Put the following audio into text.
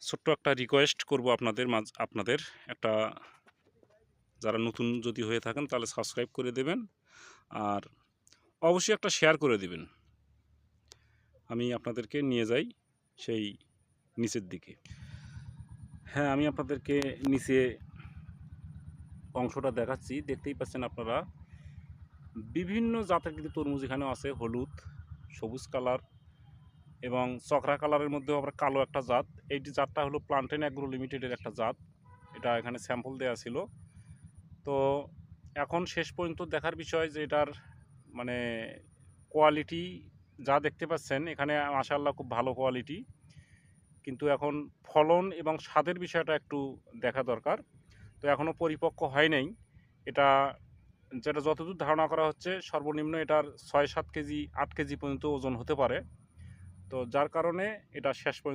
ছোট্ট একটা রিকোয়েস্ট করব আপনাদের একটা, যারা নতুন যদি হয়ে থাকেন তাহলে সাবস্ক্রাইব করে দেবেন আর অবশ্যই একটা শেয়ার করে দিবেন। আমি আপনাদেরকে নিয়ে যাই সেই নিচের দিকে। হ্যাঁ, আমি আপনাদেরকে নিচে অংশটা দেখাচ্ছি, দেখতেই পাচ্ছেন আপনারা। বিভিন্ন জাতের কিন্তু তরমুজ এখানেও আছে, হলুদ, সবুজ কালার এবং চকরা কালারের মধ্যেও আবার কালো একটা জাত। এইটি জাতটা হলো প্লান্টেন অ্যাগ্রো লিমিটেডের একটা জাত। এটা এখানে স্যাম্পল দেওয়া ছিল। তো এখন শেষ পর্যন্ত দেখার বিষয় যে এটার মানে কোয়ালিটি যা দেখতে পাচ্ছেন এখানে মাশাআল্লাহ খুব ভালো কোয়ালিটি, কিন্তু এখন ফলন এবং স্বাদের বিষয়টা একটু দেখা দরকার। তো এখনও পরিপক্ক হয় নাই এটা। যেটা যতদূর ধারণা করা হচ্ছে সর্বনিম্ন এটার 6-7 কেজি 8 কেজি পর্যন্ত ওজন হতে পারে। তো যার কারণে এটা শেষ পর্যন্ত